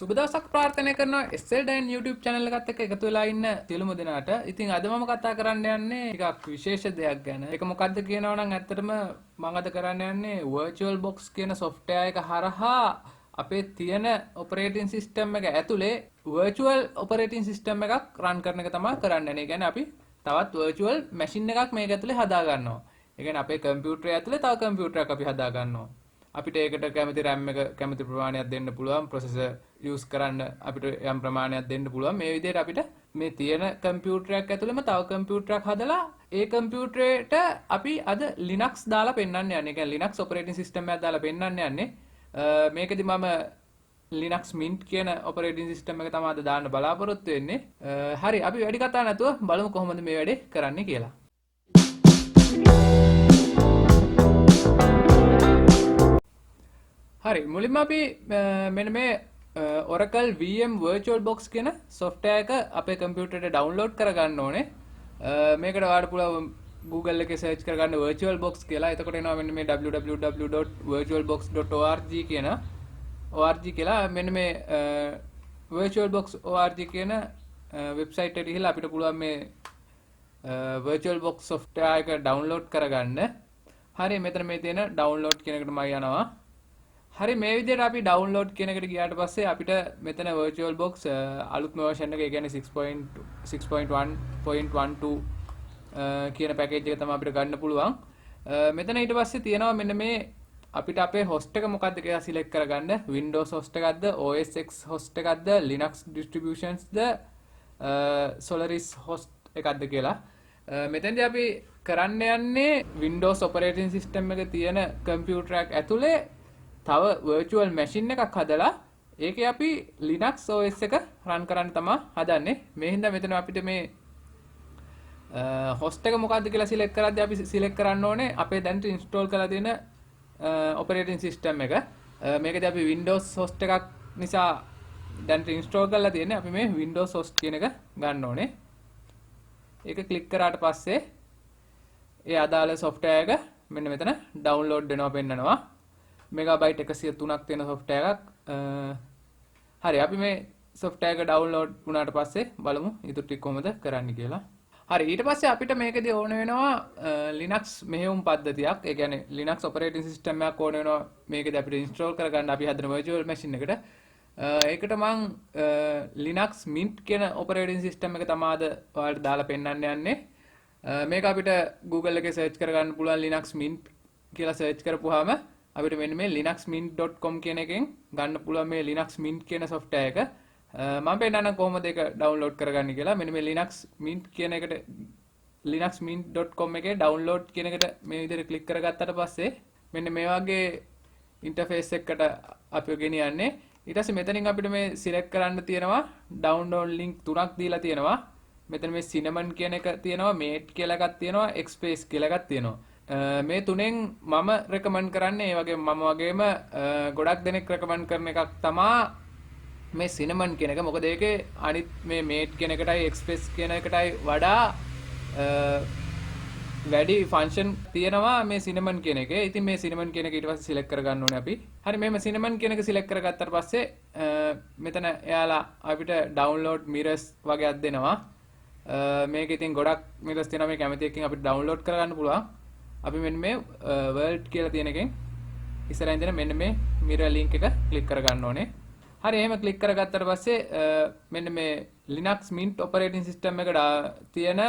සුබ දවසක් ප්‍රාර්ථනා කරනවා SL Dan YouTube channel එකත් එක්ක එකතු වෙලා ඉන්න සියලුම දෙනාට. ඉතින් අද මම කතා කරන්න යන්නේ ටිකක් විශේෂ දෙයක් ගැන. ඒක මොකක්ද කියනවා නම් ඇත්තටම මම අද කරන්න යන්නේ VirtualBox කියන software එක හරහා අපේ තියෙන operating system එක ඇතුලේ virtual operating system එකක් run කරන එක තමයි කරන්න යන්නේ. ඒ කියන්නේ අපි තවත් virtual machine එකක් මේක ඇතුලේ හදා ගන්නවා. ඒ කියන්නේ අපේ කම්පියුටරය ඇතුලේ තව කම්පියුටරයක් අපි හදා ගන්නවා. අපිට ඒකට කැමති RAM එක කැමති ප්‍රමාණයක් දෙන්න පුළුවන් processor use කරන්න අපිට යම් ප්‍රමාණයක් දෙන්න පුළුවන් මේ විදිහට අපිට මේ තියෙන කම්පියුටරයක් ඇතුළෙම තව කම්පියුටරයක් හදලා ඒ කම්පියුටරේට අපි අද Linux දාලා පෙන්වන්න යන්නේ. ඒ කියන්නේ Linux operating system එකක් දාලා පෙන්වන්න යන්නේ. මේකෙදි මම Linux Mint කියන operating system එක තමයි අද දාන්න බලාපොරොත්තු වෙන්නේ. හරි අපි වැඩි කතා නැතුව බලමු කොහොමද මේ වැඩේ කරන්නේ කියලා. හරි මුලින්ම අපි මෙන්න මේ Oracle VM VirtualBox කියන software එක අපේ කම්පියුටරේට download කරගන්න ඕනේ. මේකට ඔයාලට පුළුවන් Google එකේ search කරගන්න VirtualBox කියලා. එතකොට එනවා මෙන්න මේ www.virtualbox.org කියන org කියලා මෙන්න මේ VirtualBox org කියන website එකට ගිහලා අපිට පුළුවන් මේ VirtualBox software එක download කරගන්න. හරි මෙතන මේ තියෙන download කියන එකට මම යනවා. හරි මේ විදිහට අපි download කියන එකට ගියාට පස්සේ අපිට මෙතන VirtualBox අලුත්ම version එක ඒ කියන්නේ 6.1.12 කියන package එක තමයි අපිට ගන්න පුළුවන්. මෙතන ඊට පස්සේ තියෙනවා මෙන්න මේ අපිට අපේ host එක මොකක්ද කියලා select කරගන්න. Windows host එකක්ද, OS X host එකක්ද, Linux distributionsද, Solaris host එකක්ද කියලා. මෙතෙන්දී අපි කරන්න යන්නේ Windows operating system එකේ තියෙන computer එකක් ඇතුලේ තව virtual machine එකක් හදලා ඒකේ අපි Linux OS එක run කරන්න තමයි හදන්නේ. මේ හින්දා මෙතන අපිට මේ host එක මොකක්ද කියලා select කරද්දී අපි select කරන්න ඕනේ අපේ දැනට install කරලා තියෙන operating system එක. මේකදී අපි Windows host එකක් නිසා දැනට install කරලා තියෙන්නේ. අපි මේ Windows host කියන එක ගන්න ඕනේ. ඒක click කරාට පස්සේ ඒ අදාළ software එක මෙන්න මෙතන download වෙනවා පෙන්නනවා. මෙගාබයිට් 103ක් තියෙන software එකක්. හරි අපි මේ software එක download වුණාට පස්සේ බලමු ඊටු ටික කොහොමද කරන්න කියලා. හරි ඊට පස්සේ අපිට මේකදී ඕන වෙනවා Linux මෙහෙයුම් පද්ධතියක්. ඒ කියන්නේ Linux operating system එකක් ඕන වෙනවා මේකදී අපිට install කරගන්න අපි හදන virtual machine එකට. ඒකට මම Linux Mint කියන operating system එක තමයි අද ඔයාලට දාලා පෙන්නන්න යන්නේ. මේක අපිට Google එකේ search කරගන්න පුළුවන් Linux Mint කියලා search කරපුවාම අපිට මෙන්න මේ linuxmint.com කියන එකෙන් ගන්න පුළුවන් මේ Linux Mint කියන software එක. මම පෙන්නන්නම් කොහොමද ඒක download කරගන්නේ කියලා. මෙන්න මේ Linux Mint කියන එකට linuxmint.com එකේ download කියන එකට මේ විදිහට click කරගත්තට පස්සේ මෙන්න මේ වගේ interface එකකට අපි ගෙනියන්නේ. ඊට පස්සේ මෙතනින් අපිට මේ select කරන්න තියෙනවා download link තුනක් දීලා තියෙනවා. මෙතන මේ cinnamon කියන එක තියෙනවා, mate කියලා එකක් තියෙනවා, xpace කියලා එකක් තියෙනවා. මේ තුනෙන් මම රෙකමන්ඩ් කරන්නේ ඒ වගේ මම වගේම ගොඩක් දෙනෙක් රෙකමන්ඩ් කරන එකක් තමා මේ cinnamon කියන එක. මොකද ඒකේ අනිත් මේ mate කියන එකටයි xpace කියන එකටයි වඩා වැඩි ෆන්ක්ෂන් තියෙනවා මේ cinnamon කියන එකේ. ඉතින් මේ cinnamon කියන එක ඊට පස්සේ සිලෙක්ට් කරගන්න ඕනේ අපි. හරි මෙහෙම cinnamon කියන එක සිලෙක්ට් කරගත්තාට පස්සේ මෙතන එයාලා අපිට download mirrors වගේක් දෙනවා. මේක ඉතින් ගොඩක් mirrors තියෙනවා. මේ කැමති එකකින් අපිට download කරගන්න පුළුවන්. අපි මෙන්න මේ world කියලා තියෙන එකෙන් ඉස්සරහින් දෙන මෙන්න මේ mirror link එක click කරගන්න ඕනේ. හරි එහෙම click කරගත්තාට පස්සේ මෙන්න මේ Linux Mint operating system එකට තියෙන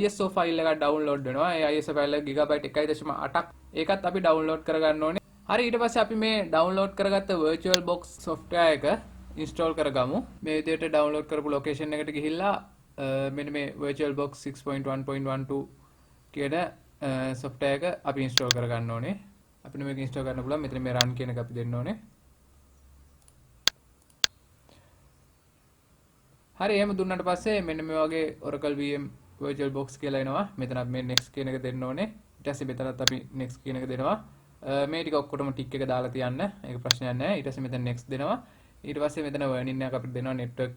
ISO file එකක් download වෙනවා. ඒ ISO file එක gigabyte 1.8ක්. ඒකත් අපි download කරගන්න ඕනේ. හරි ඊට පස්සේ අපි මේ download කරගත්ත VirtualBox software එක install කරගමු. මේ විදිහට download කරපු location එකට ගිහිල්ලා මෙන්න මේ VirtualBox 6.1.12 කියන software එක අපි install කරගන්න ඕනේ. අපිට මේක install කරන්න පුළුවන්. මෙතන මේ run කියන එක අපි දෙන්න ඕනේ. හරි එහෙම දුන්නාට පස්සේ මෙන්න මේ වගේ Oracle VM VirtualBox කියලා එනවා. මෙතන අපි මේ next කියන එක දෙන්න ඕනේ. ඊට පස්සේ මෙතනත් අපි next කියන එක දෙනවා. මේ ටික ඔක්කොටම tick එක දාලා තියන්න. ඒක ප්‍රශ්නයක් නැහැ. ඊට පස්සේ මෙතන next දෙනවා. ඊට පස්සේ මෙතන warning එකක් අපිට දෙනවා network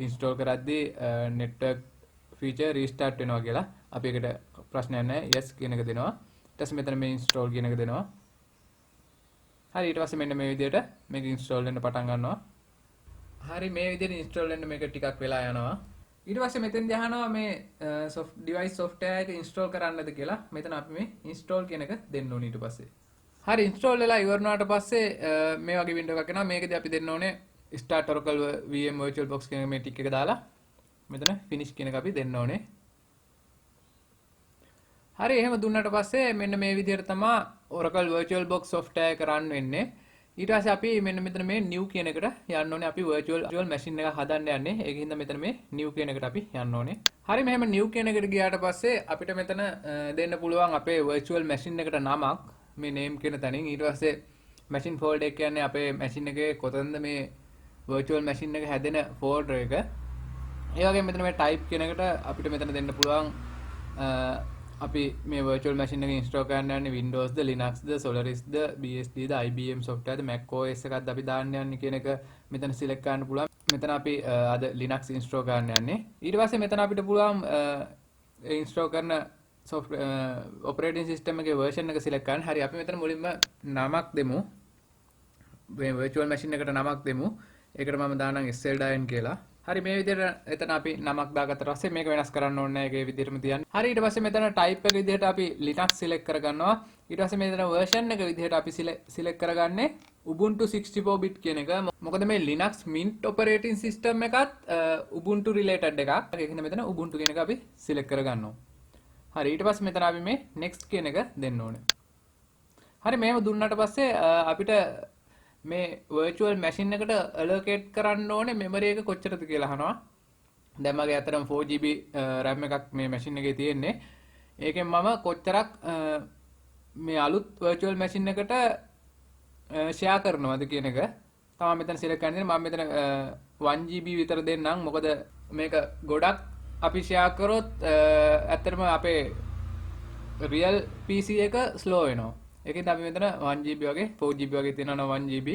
install කරද්දී network feature restart වෙනවා කියලා. අපි ඒකට ප්‍රශ්නයක් නැහැ. yes කියන එක දෙනවා. ඊට පස්සේ මෙතන මේ install කියන එක දෙනවා. හරි ඊට පස්සේ මෙන්න මේ විදිහට මේක install වෙන්න පටන් ගන්නවා. හරි මේ විදිහට ඉන්ස්ටෝල් වෙන්න මේක ටිකක් වෙලා යනවා. ඊට පස්සේ මෙතෙන්දී අහනවා මේ ඩිවයිස් software එක ඉන්ස්ටෝල් කරන්නද කියලා. මෙතන අපි මේ ඉන්ස්ටෝල් කියන එක දෙන්න ඕනේ ඊට පස්සේ. හරි ඉන්ස්ටෝල් වෙලා ඉවර වුණාට පස්සේ මේ වගේ වින්ඩෝ එකක් එනවා. මේකදී අපි දෙන්න ඕනේ start Oracle VM VirtualBox කියන මේ ටික එක දාලා මෙතන finish කියන එක අපි දෙන්න ඕනේ. හරි එහෙම දුන්නාට පස්සේ මෙන්න මේ විදිහට තමයි Oracle VirtualBox software එක run වෙන්නේ. ඊට පස්සේ අපි මෙන්න මෙතන මේ new කියන එකට යන්න ඕනේ. අපි virtual machine එක හදන්න යන්නේ. ඒකින්ද මෙතන මේ new කියන එකට අපි යන්න ඕනේ. හරි මෙහෙම new කියන එකට ගියාට පස්සේ අපිට මෙතන දෙන්න පුළුවන් අපේ virtual machine එකට නමක්. මේ name කියන තැනින් ඊට පස්සේ machine folder එක කියන්නේ අපේ machine එකේ කොතනද මේ virtual machine එක හැදෙන folder එක. ඒ වගේම මෙතන මේ type කියන එකට අපිට මෙතන දෙන්න පුළුවන් අපි මේ virtual machine එක install කරන්න යන්නේ Windows ද Linux ද Solaris ද BSD ද IBM software ද Mac OS එකක්ද අපි දාන්න යන්නේ කියන එක මෙතන select කරන්න පුළුවන්. මෙතන අපි අද Linux install කරන්න යන්නේ. ඊට පස්සේ මෙතන අපිට පුළුවන් install කරන operating system එකේ version එක select කරන්න. හරි අපි මෙතන මුලින්ම නමක් දෙමු. මේ virtual machine එකට නමක් දෙමු. ඒකට මම දානම් SLDyn කියලා. හරි මේ විදිහට එතන අපි නමක් දාගත්තට පස්සේ මේක වෙනස් කරන්න ඕනේ නැහැ. ඒකේ විදිහටම තියන්න. හරි ඊට පස්සේ මෙතන type එක විදිහට අපි Linux select කරගන්නවා. ඊට පස්සේ මෙතන version එක විදිහට අපි select කරගන්නේ Ubuntu 64 bit කියන එක. මොකද මේ Linux Mint operating system එකත් Ubuntu related එකක්. ඒකින්ද මෙතන Ubuntu කියන එක අපි select කරගන්නවා. හරි ඊට පස්සේ මෙතන අපි මේ next කියන එක දෙන්න ඕනේ. හරි මේව දුන්නාට පස්සේ අපිට මේ virtual machine එකට allocate කරන්න ඕනේ memory එක කොච්චරද කියලා අහනවා. දැන් මගේ අතරම 4GB RAM එකක් මේ machine එකේ තියෙන්නේ. ඒකෙන් මම කොච්චරක් මේ අලුත් virtual machine එකට share කරනවද කියන එක තමයි මෙතන select කරන්නේ. මම මෙතන 1GB විතර දෙන්නම්. මොකද මේක ගොඩක් අපි share කරොත් ඇත්තටම අපේ real PC එක slow වෙනවා. ඒකෙන් අපි මෙතන 1GB වගේ 4GB වගේ තියෙනවා නම් 1GB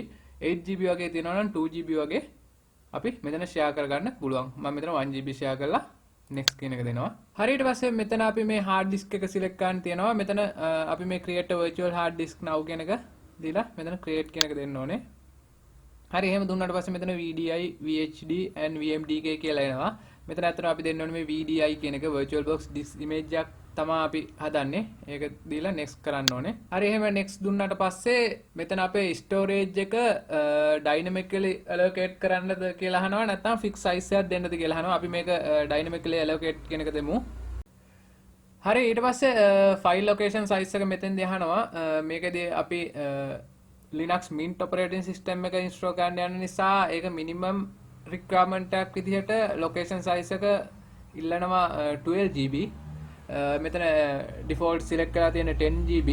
8GB වගේ තියෙනවා නම් 2GB වගේ අපි මෙතන share කරගන්න පුළුවන්. මම මෙතන 1GB share කරලා next කියන එක දෙනවා. හරි ඊට පස්සේ මෙතන අපි මේ hard disk එක select කරන්න තියෙනවා. මෙතන අපි මේ create a virtual hard disk now කියන එක දීලා මෙතන create කියන එක දෙන්න ඕනේ. හරි එහෙම දුන්නාට පස්සේ මෙතන VDI VHD and VMDK කියලා එනවා. මෙතන අතන අපි දෙන්න ඕනේ මේ VDI කියන එක VirtualBox disk image එකක් තමයි අපි හදන්නේ. ඒක දීලා next කරන්න ඕනේ. හරි එහෙම next දුන්නාට පස්සේ මෙතන අපේ storage එක dynamically allocate කරන්නද කියලා අහනවා. නැත්නම් fixed size එකක් දෙන්නද කියලා අහනවා. අපි මේක dynamically allocate කියන එක දෙමු. හරි ඊට පස්සේ file location size එක මෙතෙන්දී අහනවා. මේකදී අපි Linux Mint operating system එක install කරන්න යන නිසා ඒක minimum requirement එකක් විදිහට location size එක ඉල්ලනවා 12GB. මෙතන default select කරලා තියෙන 10GB.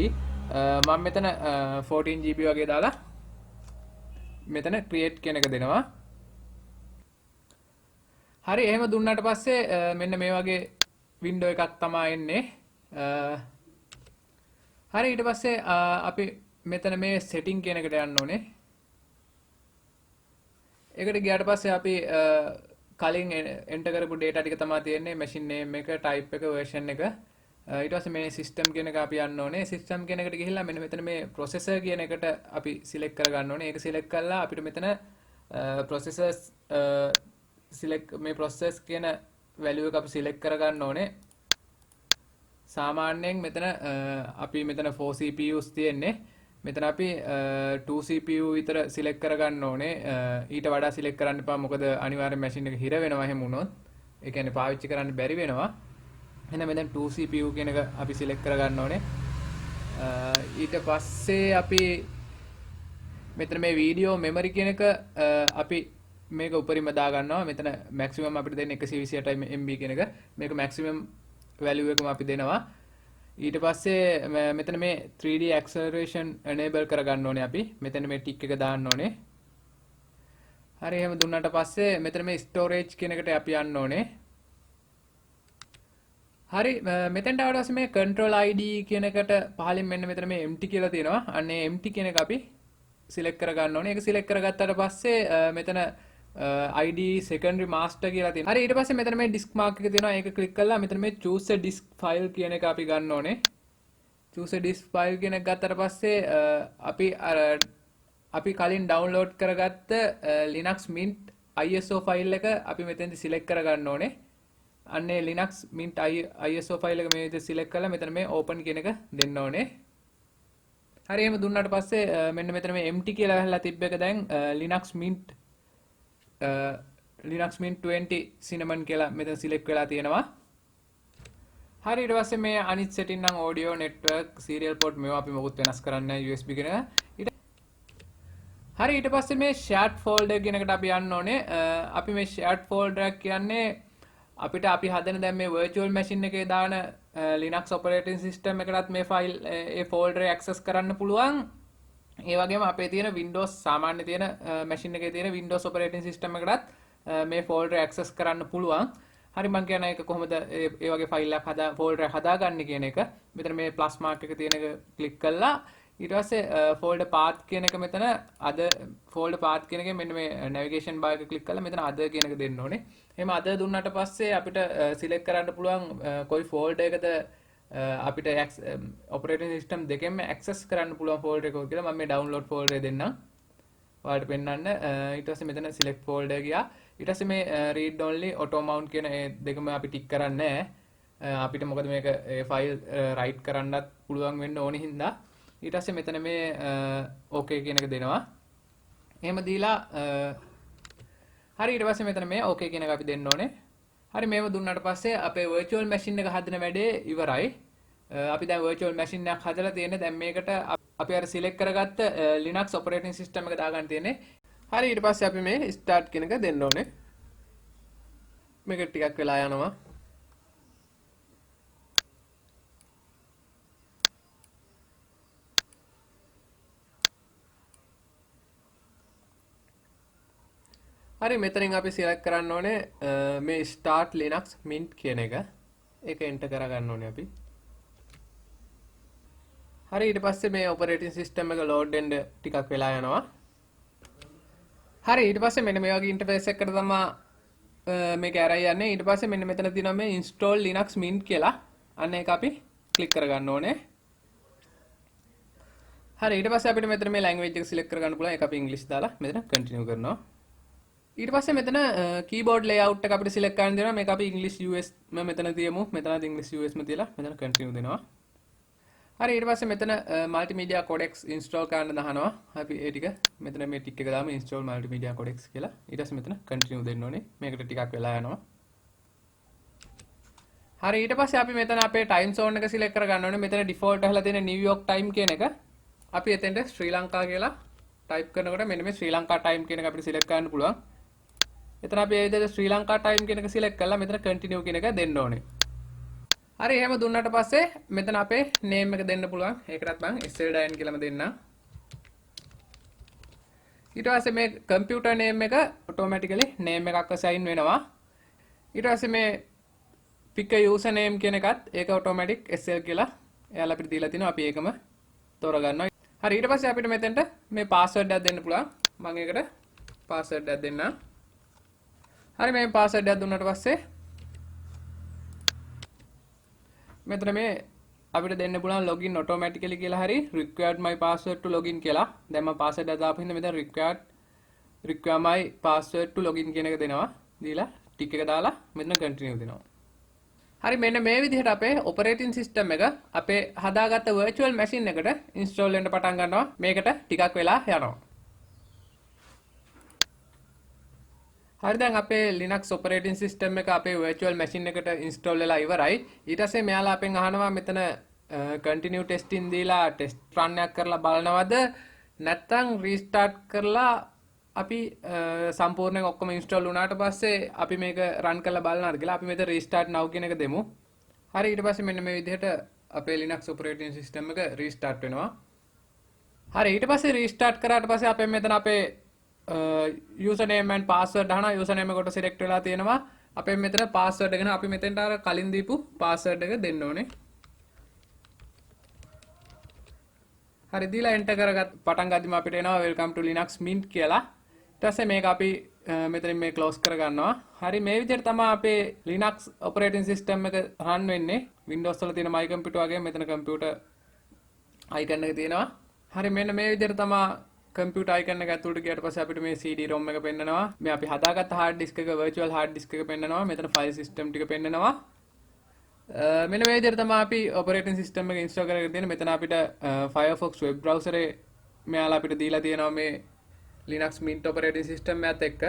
මම මෙතන 14GB වගේ දාලා මෙතන create කියන එක දෙනවා. හරි එහෙම දුන්නාට පස්සේ මෙන්න මේ වගේ window එකක් තමයි එන්නේ. හරි ඊට පස්සේ අපි මෙතන මේ setting කියන එකට යන්න ඕනේ. ඒකට ගියාට පස්සේ අපි කලින් enter කරපු data ටික තමයි තියෙන්නේ. machine name එක, type එක, version එක. ඊට පස්සේ මේ system කියන එක අපි යන්න ඕනේ. system කියන එකට ගිහිල්ලා මෙන්න මෙතන මේ processor කියන එකට අපි select කරගන්න ඕනේ. ඒක select කරලා අපිට මෙතන processors select මේ process කියන value එක අපි select කරගන්න ඕනේ. සාමාන්‍යයෙන් මෙතන අපි මෙතන 4 CPUs තියෙන්නේ. මෙතන අපි 2 CPU විතර select කරගන්න ඕනේ. ඊට වඩා select කරන්න එපා. මොකද අනිවාර්යෙන් machine එක හිර වෙනවා එහෙම වුණොත්. ඒ කියන්නේ පාවිච්චි කරන්න බැරි වෙනවා. එහෙනම් මෙතන 2 CPU කියන එක අපි select කරගන්න ඕනේ. ඊට පස්සේ අපි මෙතන මේ video memory කියන එක අපි මේක උපරිම දා ගන්නවා. මෙතන maximum අපිට දෙන්නේ 128 MB කියන එක. මේක maximum value එකම අපි දෙනවා. ඊට පස්සේ මෙතන මේ 3D acceleration enable කරගන්න ඕනේ අපි. මෙතන මේ tick එක දාන්න ඕනේ. හරි එහෙම දුන්නාට පස්සේ මෙතන මේ storage කියන එකට අපි යන්න ඕනේ. හරි මෙතෙන්ට ආවට පස්සේ මේ control ID කියන එකට පහලින් මෙන්න මෙතන මේ empty කියලා තියෙනවා. අන්න ඒ empty කියන එක අපි select කරගන්න ඕනේ. ඒක select කරගත්තාට පස්සේ මෙතන ID secondary master කියලා තියෙනවා. හරි ඊට පස්සේ මෙතන මේ disk mark එක තියෙනවා. ඒක click කරලා මෙතන මේ choose a disk file කියන එක අපි ගන්න ඕනේ. choose a disk file කියන එක ගත්තට පස්සේ අපි කලින් download කරගත්ත Linux Mint ISO ෆයිල් එක අපි මෙතෙන්දි සිලෙක්ට් කරගන්න ඕනේ. අන්නේ Linux Mint ISO ෆයිල් එක මේ විදිහට සිලෙක්ට් කරලා මෙතන මේ open කියන එක දෙන්න ඕනේ. හරි එහෙම දුන්නාට පස්සේ මෙන්න මෙතන මේ empty කියලා වැහලා තිබ්බ එක දැන් Linux Mint 20 cinnamon කියලා මෙතන සිලෙක්ට් වෙලා තියෙනවා. හරි ඊට පස්සේ මේ අනිත් setting නම් audio network serial port මේවා අපි මොකුත් වෙනස් කරන්නේ නැහැ USB කෙනක. හරි ඊට පස්සේ මේ shared folder කියන එකට අපි යන්න ඕනේ. අපි මේ shared folder කියන්නේ අපිට අපි හදන දැන් මේ virtual machine එකේ දාන Linux operating system එකටත් මේ file ඒ folder එක access කරන්න පුළුවන්. ඒ වගේම අපේ තියෙන Windows සාමාන්‍ය තියෙන machine එකේ තියෙන Windows operating system එකටත් මේ folder access කරන්න පුළුවන්. හරි මම කියන එක කොහොමද ඒ වගේ ෆයිල් එකක් folder එක හදාගන්නේ කියන එක. මෙතන මේ plus mark එක තියෙන එක ක්ලික් කළා. ඊට පස්සේ folder path කියන එක මෙතන අද folder path කියන එකෙන් මෙන්න මේ navigation bar එක ක්ලික් කරලා මෙතන අද කියන එක දෙන්න ඕනේ. එහෙම අද දුන්නාට පස්සේ අපිට select කරන්න පුළුවන් කොයි folder එකද අපිට operating system දෙකෙන්ම access කරන්න පුළුවන් folder එකක් කියලා. මම මේ download folder එක දෙන්නම්. ඔයාලට පෙන්නන්න. ඊට පස්සේ මෙතන select folder ගියා. ඊට පස්සේ මේ read only auto mount කියන මේ දෙකම අපි ටික් කරන්නේ නැහැ. අපිට මොකද මේක ෆයිල් write කරන්නත් පුළුවන් වෙන්න ඕනේ හින්දා ඊට පස්සේ මෙතන මේ okay කියන එක දෙනවා. එහෙම දීලා හරි ඊට පස්සේ මෙතන මේ okay කියන එක අපි දෙන්න ඕනේ. හරි මේව දුන්නාට පස්සේ අපේ virtual machine එක හදන වැඩේ ඉවරයි. අපි දැන් virtual machine එකක් හදලා තියෙන්නේ. දැන් මේකට අපි අර select කරගත්ත Linux operating system එක දාගන්න තියෙන්නේ. හරි ඊට පස්සේ අපි මේ start කියන එක දෙන්න ඕනේ. මේක ටිකක් වෙලා යනවා. හරි මෙතනින් අපි select කරන්න ඕනේ මේ start Linux Mint කියන එක. ඒක enter කරගන්න ඕනේ අපි. හරි ඊට පස්සේ මේ operating system එක load වෙන්න ටිකක් වෙලා යනවා. හරි ඊට පස්සේ මෙන්න මේ වගේ interface එකකට තමයි මේක ඇරයි යන්නේ. ඊට පස්සේ මෙන්න මෙතන තියෙනවා මේ install Linux Mint කියලා. අන්න ඒක අපි click කරගන්න ඕනේ. හරි ඊට පස්සේ අපිට මෙතන මේ language එක select කරගන්න පුළුවන්. ඒක අපි English දාලා මෙතන continue කරනවා. ඊට පස්සේ මෙතන keyboard layout එක අපිට select කරන්න දෙනවා. මේක අපි English US මෙතන තියමු. මෙතනත් English US ම තියලා මෙතන continue දෙනවා. හරි ඊට පස්සේ මෙතන multimedia codecs install කරන්න දහනවා. අපි ඒ ටික මෙතන මේ ටික එක දාමු install multimedia codecs කියලා. ඊට පස්සේ මෙතන continue දෙන්න ඕනේ. මේකට ටිකක් වෙලා යනවා. හරි ඊට පස්සේ අපි මෙතන අපේ time zone එක select කරගන්න ඕනේ. මෙතන default අහලා තියෙන New York time කියන එක. අපි එතෙන්ට ශ්‍රී ලංකා කියලා type කරනකොට මෙන්න මේ ශ්‍රී ලංකා time කියන එක අපිට select කරන්න පුළුවන්. එතන අපි ඒ විදිහට ශ්‍රී ලංකා time කියන එක select කරලා මෙතන continue කියන එක දෙන්න ඕනේ. හරි එහෙම දුන්නාට පස්සේ මෙතන අපේ name එක දෙන්න පුළුවන්. ඒකටත් මම SLDN කියලාම දෙන්නම්. ඊට පස්සේ මේ computer name එක automatically name එකක් assign වෙනවා. ඊට පස්සේ මේ pick a user name කියන එකත් ඒක automatic SL කියලා එයාලා අපිට දීලා තිනවා. අපි ඒකම තෝරගන්නවා. හරි ඊට පස්සේ අපිට මෙතෙන්ට මේ password එකක් දෙන්න පුළුවන්. මම ඒකට password එකක් දෙන්නම්. හරි මේ password එකක් දුන්නාට පස්සේ මෙතන මේ අපිට දෙන්න පුළුවන් login automatically කියලා හරි required my password to login කියලා. දැන් මම password එක දාපු හින්දා මෙතන require my password to login කියන එක දෙනවා. දීලා tick එක දාලා මෙතන continue දෙනවා. හරි මෙන්න මේ විදිහට අපේ operating system එක අපේ හදාගත්ත virtual machine එකට install වෙන්න පටන් ගන්නවා. මේකට ටිකක් වෙලා යනවා. හරි දැන් අපේ Linux operating system එක අපේ virtual machine එකට install වෙලා ඉවරයි. ඊට පස්සේ මෙයාලා අපෙන් අහනවා මෙතන continue testing දීලා test run එකක් කරලා බලනවද නැත්නම් restart කරලා අපි සම්පූර්ණයෙන් ඔක්කොම install වුණාට පස්සේ අපි මේක run කරලා බලනවාද කියලා. අපි මෙතන restart now කියන එක දෙමු. හරි ඊට පස්සේ මෙන්න මේ විදිහට අපේ Linux operating system එක restart වෙනවා. හරි ඊට පස්සේ restart කරාට පස්සේ අපෙන් මෙතන අපේ username and password අහනවා. username එකට select වෙලා තියෙනවා. අපෙන් මෙතන password එක අපි මෙතෙන්ට අර කලින් දීපු password එක දෙන්න ඕනේ. හරි දීලා enter කරගත් පටන් ගද්දිම අපිට එනවා welcome to Linux Mint කියලා. ඊට පස්සේ මේක අපි මෙතනින් මේ close කරගන්නවා. හරි මේ විදිහට තමයි අපේ Linux operating system එක run වෙන්නේ. Windows වල තියෙන my computer වගේ මෙතන computer icon එක තියෙනවා. හරි මෙන්න මේ විදිහට තමයි කම්පියුටර් අයිකන් එක ඇතුළට ගියාට පස්සේ අපිට මේ CD ROM එක පෙන්නනවා. මේ අපි හදාගත්ත hard disk එක virtual hard disk එක පෙන්නනවා. මෙතන file system ටික පෙන්නනවා. මෙන්න මේ විදිහට තමයි අපි operating system එක install කරගෙන තියෙන්නේ. මෙතන අපිට Firefox web browser එකේ මෙයාලා අපිට දීලා තියෙනවා මේ Linux Mint operating system එකත් එක්ක.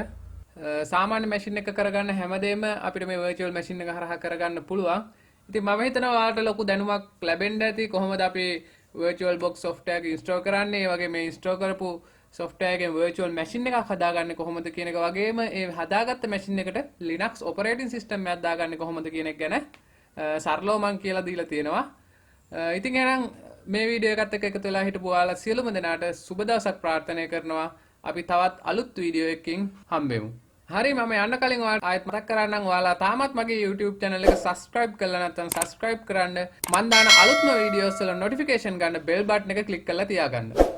සාමාන්‍ය machine එක කරගන්න හැමදේම අපිට මේ virtual machine එක හරහා කරගන්න පුළුවන්. ඉතින් මම හිතනවා ඔයාලට ලොකු දැනුමක් ලැබෙන්න ඇති කොහොමද අපි VirtualBox software එක install කරන්නේ. ඒ වගේ මේ install කරපු software එකෙන් virtual machine එකක් හදාගන්නේ කොහොමද කියන එක වගේම ඒ හදාගත්ත machine එකට Linux operating system එකක් දාගන්නේ කොහොමද කියන එක ගැන සරලව මම කියලා දීලා තියෙනවා. ඉතින් එහෙනම් මේ වීඩියෝ එකත් එක්ක එකතු වෙලා හිටපු ඔයාලා සියලුම දෙනාට සුබ දවසක් ප්‍රාර්ථනා කරනවා. අපි තවත් අලුත් වීඩියෝ එකකින් හම්බෙමු. හරි මම යන්න කලින් ඔයාලට ආයෙත් මතක් කරන්නම් ඔයාලා තාමත් මගේ YouTube channel එක subscribe කරලා නැත්නම් subscribe කරන්න. මම දාන අලුත්ම වීඩියෝස් වල notification ගන්න bell button එක click කරලා තියාගන්න.